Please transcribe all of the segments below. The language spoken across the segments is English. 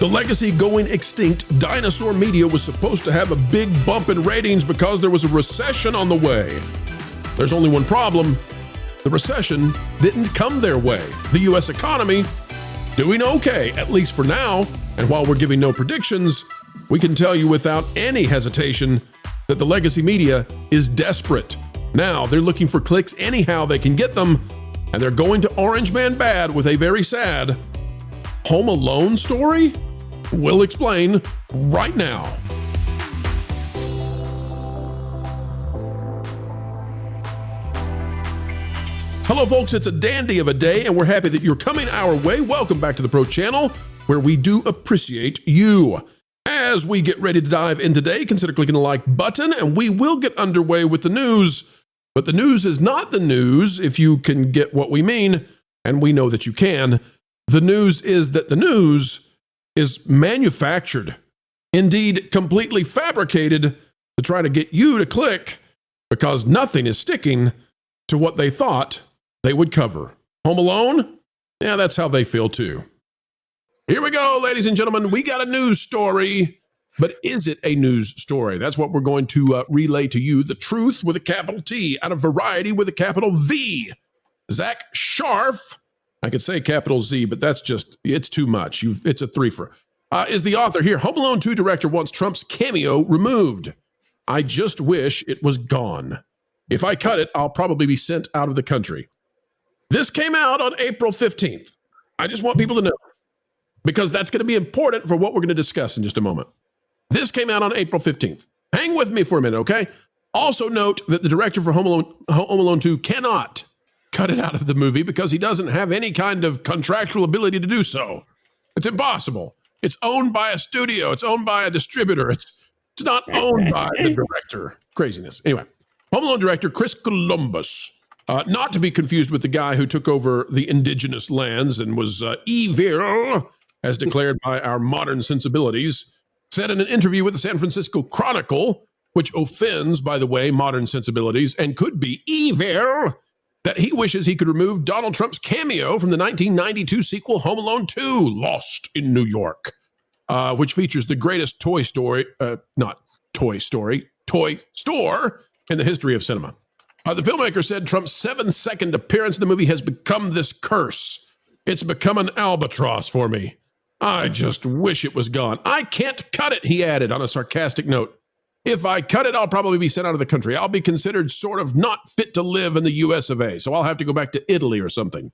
The legacy going extinct dinosaur media was supposed to have a big bump in ratings because there was a recession on the way. There's only one problem. The recession didn't come their way. The U.S. economy doing okay, at least for now. And while we're giving no predictions, we can tell you without any hesitation that the legacy media is desperate. Now they're looking for clicks anyhow they can get them, and they're going to Orange Man Bad with a very sad Home Alone story? We'll explain right now. Hello folks, it's a dandy of a day and we're happy that you're coming our way. Welcome back to the Pro Channel, where we do appreciate you. As we get ready to dive in today, consider clicking the like button and we will get underway with the news. But the news is not the news, if you can get what we mean, and we know that you can. The news is that the news is manufactured, indeed completely fabricated to try to get you to click, because nothing is sticking to what they thought they would cover. Home Alone? Yeah, that's how they feel too. Here we go, ladies and gentlemen. We got a news story, but is it a news story? That's what we're going to relay to you. The truth with a capital T out of Variety with a capital V. Zach Scharf, I could say capital Z, but that's just, it's too much. It's a threefer. Is the author here. Home Alone 2 director wants Trump's cameo removed. I just wish it was gone. If I cut it, I'll probably be sent out of the country. This came out on April 15th. I just want people to know, because that's going to be important for what we're going to discuss in just a moment. This came out on April 15th. Hang with me for a minute, okay? Also note that the director for Home Alone 2 cannot cut it out of the movie because he doesn't have any kind of contractual ability to do so. It's impossible. It's owned by a studio. It's owned by a distributor. It's not owned by the director. Craziness. Anyway, Home Alone director Chris Columbus, not to be confused with the guy who took over the indigenous lands and was evil, as declared by our modern sensibilities, said in an interview with the San Francisco Chronicle, which offends, by the way, modern sensibilities and could be evil, that he wishes he could remove Donald Trump's cameo from the 1992 sequel Home Alone 2, Lost in New York, which features the greatest toy store in the history of cinema. The filmmaker said Trump's 7-second appearance in the movie has become this curse. It's become an albatross for me. I just wish it was gone. I can't cut it, he added on a sarcastic note. If I cut it, I'll probably be sent out of the country. I'll be considered sort of not fit to live in the US of A, so I'll have to go back to Italy or something.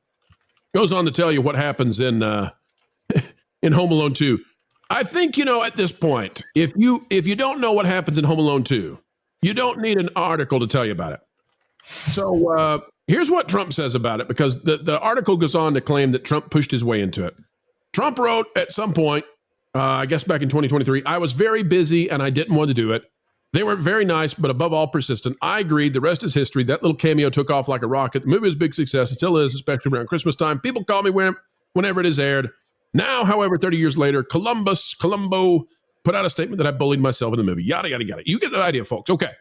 Goes on to tell you what happens in in Home Alone 2. I think, at this point, if you don't know what happens in Home Alone 2, you don't need an article to tell you about it. So here's what Trump says about it, because the article goes on to claim that Trump pushed his way into it. Trump wrote at some point, I guess back in 2023, I was very busy and I didn't want to do it. They were very nice, but above all persistent. I agreed. The rest is history. That little cameo took off like a rocket. The movie was a big success. It still is, especially around Christmas time. People call me whenever it is aired. Now, however, 30 years later, Columbo put out a statement that I bullied myself in the movie. Yada, yada, yada. You get the idea, folks. Okay.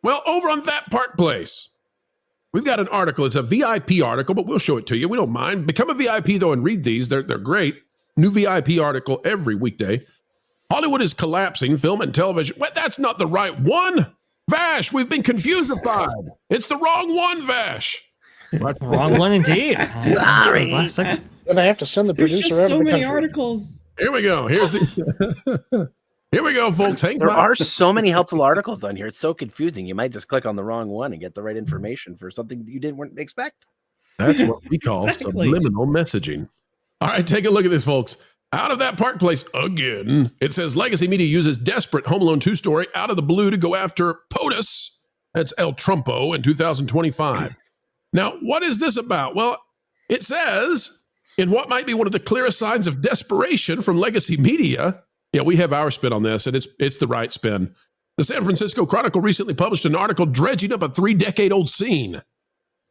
Well, over on That Park Place, we've got an article. It's a VIP article, but we'll show it to you. We don't mind. Become a VIP, though, and read these. They're great. New VIP article every weekday. Hollywood is collapsing, film and television. What? That's not the right one. Vash, we've been confused-ified. It's the wrong one, Vash. Wrong one indeed. Sorry. And I have to send the producer There's just so over the many country. articles. Here we go. Here we go, folks. There are so many helpful articles on here. It's so confusing. You might just click on the wrong one and get the right information for something you didn't expect. That's what we call subliminal messaging. All right, take a look at this, folks. Out of That Park Place again. It says legacy media uses desperate Home Alone 2 story out of the blue to go after POTUS. That's El Trumpo in 2025. Now, what is this about? Well, it says in what might be one of the clearest signs of desperation from legacy media. Yeah, we have our spin on this, and it's the right spin. The San Francisco Chronicle recently published an article dredging up a 3-decade-old scene,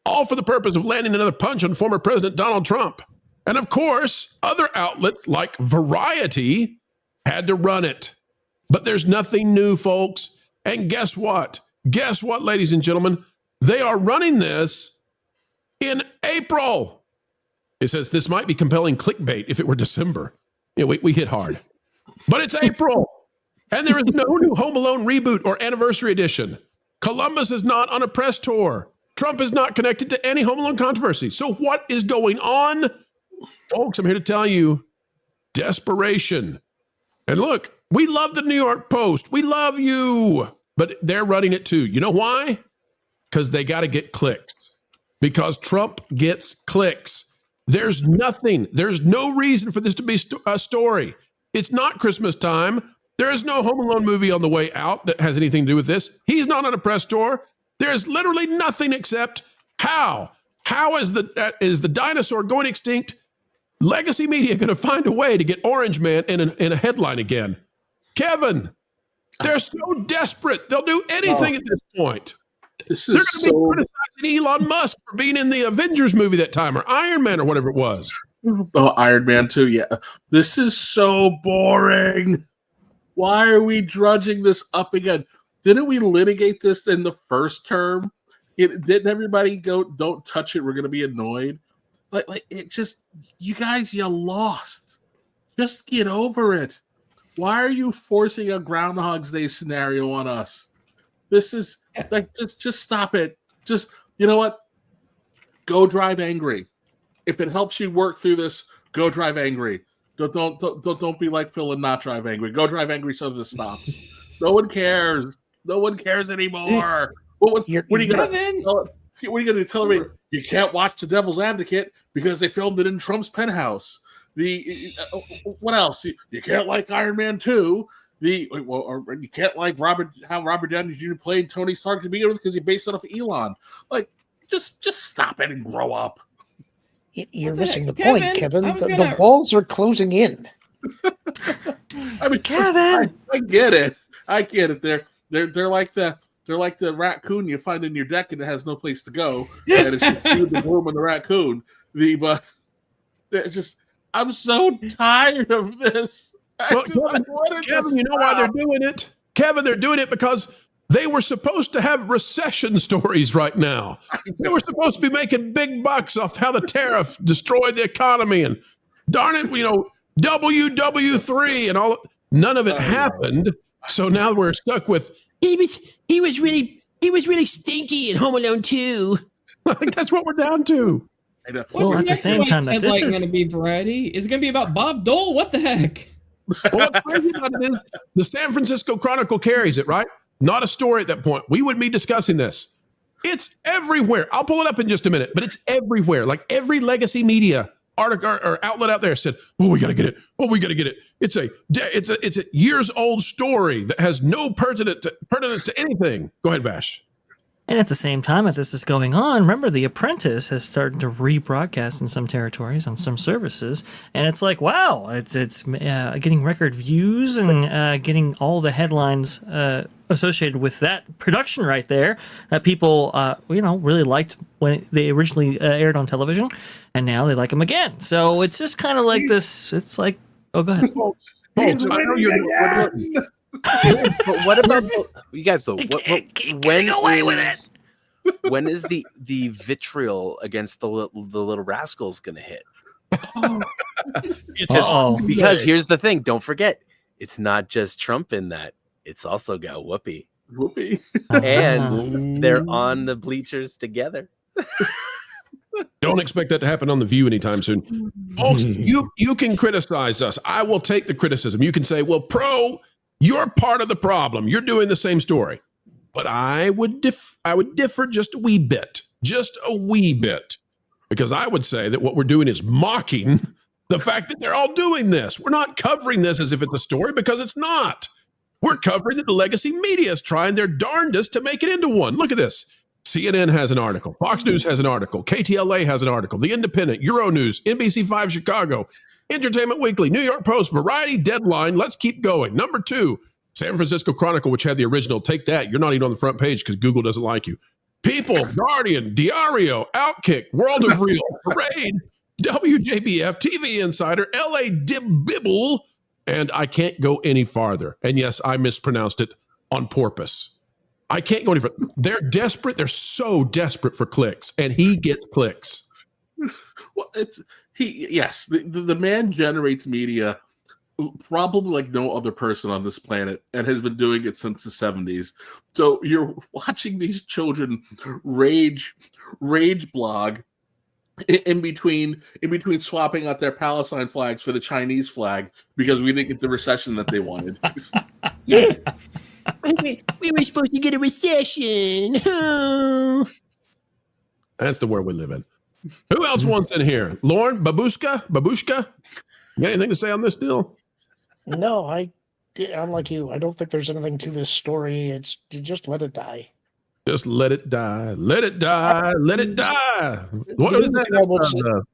all for the purpose of landing another punch on former President Donald Trump. And of course, other outlets like Variety had to run it. But there's nothing new, folks. And guess what? Guess what, ladies and gentlemen? They are running this in April. It says this might be compelling clickbait if it were December. Yeah, we hit hard. But it's April, and there is no new Home Alone reboot or anniversary edition. Columbus is not on a press tour. Trump is not connected to any Home Alone controversy. So what is going on? Folks, I'm here to tell you, desperation. And look, we love the New York Post. We love you. But they're running it too. You know why? Because they got to get clicks. Because Trump gets clicks. There's no reason for this to be a story. It's not Christmas time. There is no Home Alone movie on the way out that has anything to do with this. He's not on a press tour. There's literally nothing except how is the dinosaur going extinct? Legacy media going to find a way to get Orange Man in a headline again. Kevin, they're so desperate. They'll do anything at this point. This They're is going to so. be criticizing Elon Musk for being in the Avengers movie that time, or Iron Man, or whatever it was. Oh, Iron Man 2, yeah. This is so boring. Why are we drudging this up again? Didn't we litigate this in the first term? Didn't everybody go, don't touch it, we're going to be annoyed? Like it just, you guys, you lost. Just get over it. Why are you forcing a Groundhog's Day scenario on us? This is, like, just stop it. Just, you know what? Go drive angry. If it helps you work through this, go drive angry. Don't be like Phil and not drive angry. Go drive angry so this stops. No one cares. No one cares anymore. What are you gonna tell me? You can't watch The Devil's Advocate because they filmed it in Trump's penthouse. What else? You can't like Iron Man 2. Or you can't like how Robert Downey Jr. played Tony Stark to begin with because he based it off of Elon. Like, just stop it and grow up. You're missing the point, Kevin. The walls are closing in. I mean, Kevin, I get it. They're like the raccoon you find in your deck and it has no place to go, and it's just you, the worm, and the raccoon. I'm so tired of this. Well, Kevin, you know why they're doing it? Kevin, they're doing it because they were supposed to have recession stories right now. They were supposed to be making big bucks off how the tariff destroyed the economy, and darn it, WW3 and all. None of it happened. So now we're stuck with he was really stinky in Home Alone 2. that's what we're down to. Well, at the same time, that this is going to be, Brady? Is it going to be about Bob Dole? What the heck? Well, what's crazy about it is the San Francisco Chronicle carries it, right? Not a story at that point. We would be discussing this. It's everywhere. I'll pull it up in just a minute, but it's everywhere. Like every legacy media article or outlet out there said, "Oh, we got to get it. Oh, we got to get it." It's a years old story that has no pertinence to anything. Go ahead, Vash. And at the same time that this is going on, remember The Apprentice has started to rebroadcast in some territories on some services, and it's like, wow, it's getting record views and getting all the headlines associated with that production right there that people really liked when they originally aired on television, and now they like them again. So it's just kind of like this. It's like, oh, go ahead. Folks, I know you're. But what about you guys though? When is the vitriol against the little rascals going to hit? Because here's the thing: don't forget, it's not just Trump in that; it's also got Whoopi, and they're on the bleachers together. Don't expect that to happen on The View anytime soon. Folks, you can criticize us. I will take the criticism. You can say, well, Pro, you're part of the problem. You're doing the same story. But I would differ just a wee bit, because I would say that what we're doing is mocking the fact that they're all doing this. We're not covering this as if it's a story, because it's not. We're covering that the legacy media is trying their darndest to make it into one. Look at this. CNN has an article. Fox News has an article. KTLA has an article. The Independent, Euronews, NBC5 Chicago, Entertainment Weekly, New York Post, Variety, Deadline. Let's keep going. Number 2, San Francisco Chronicle, which had the original. Take that. You're not even on the front page because Google doesn't like you. People, Guardian, Diario, Outkick, World of Real, Parade, WJBF, TV Insider, LA Bibble, and I can't go any farther. And yes, I mispronounced it on purpose. I can't go any further. They're desperate. They're so desperate for clicks, and he gets clicks. Well, the man generates media probably like no other person on this planet, and has been doing it since the 70s. So you're watching these children rage blog in between swapping out their Palestine flags for the Chinese flag because we didn't get the recession that they wanted. We were supposed to get a recession. That's the world we live in. Who else wants in here? Lauren, Babushka? You got anything to say on this deal? No, I'm like you. I don't think there's anything to this story. It's just let it die. Just let it die. Let it die. Let it die. What is that?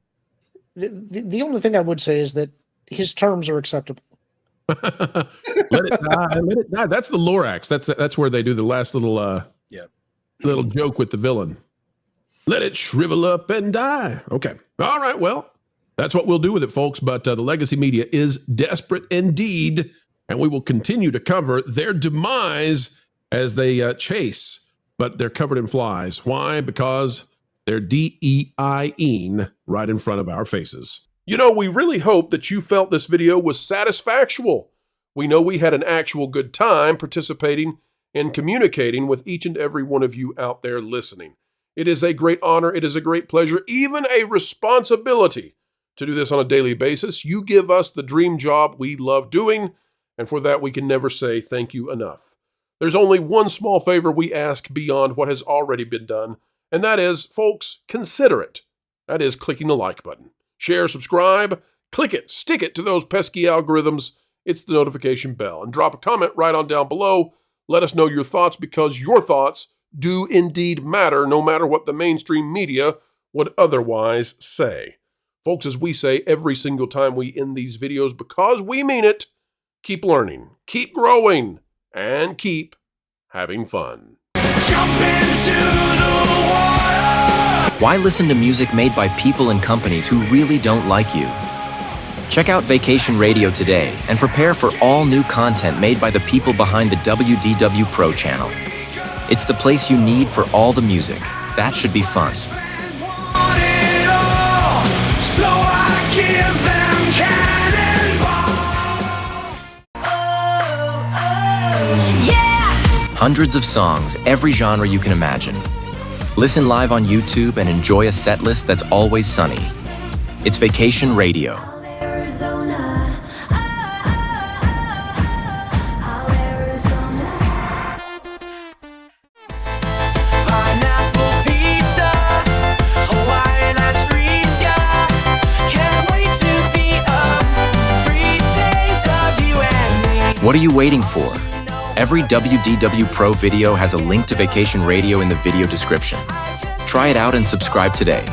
The only thing I would say is that his terms are acceptable. Let it die. Let it die. That's the Lorax. That's where they do the last little little joke with the villain. Let it shrivel up and die. Okay. All right. Well, that's what we'll do with it, folks. But the legacy media is desperate indeed, and we will continue to cover their demise as they chase. But they're covered in flies. Why? Because they're DEIing right in front of our faces. You know, we really hope that you felt this video was satisfactual. We know we had an actual good time participating and communicating with each and every one of you out there listening. It is a great honor. It is a great pleasure, even a responsibility to do this on a daily basis. You give us the dream job we love doing, and for that we can never say thank you enough. There's only one small favor we ask beyond what has already been done, and that is, folks, consider it. That is clicking the like button. Share, subscribe, click it, stick it to those pesky algorithms. It's the notification bell. And drop a comment right on down below. Let us know your thoughts, because your thoughts do indeed matter, no matter what the mainstream media would otherwise say. Folks, as we say every single time we end these videos, because we mean it, keep learning, keep growing, and keep having fun. Jump into the water. Why listen to music made by people and companies who really don't like you? Check out Vacation Radio today and prepare for all new content made by the people behind the WDW Pro Channel. It's the place you need for all the music. That should be fun. So I give them cannonball. Yeah! Hundreds of songs, every genre you can imagine. Listen live on YouTube and enjoy a set list that's always sunny. It's Vacation Radio. What are you waiting for? Every WDW Pro video has a link to Vacation Radio in the video description. Try it out and subscribe today.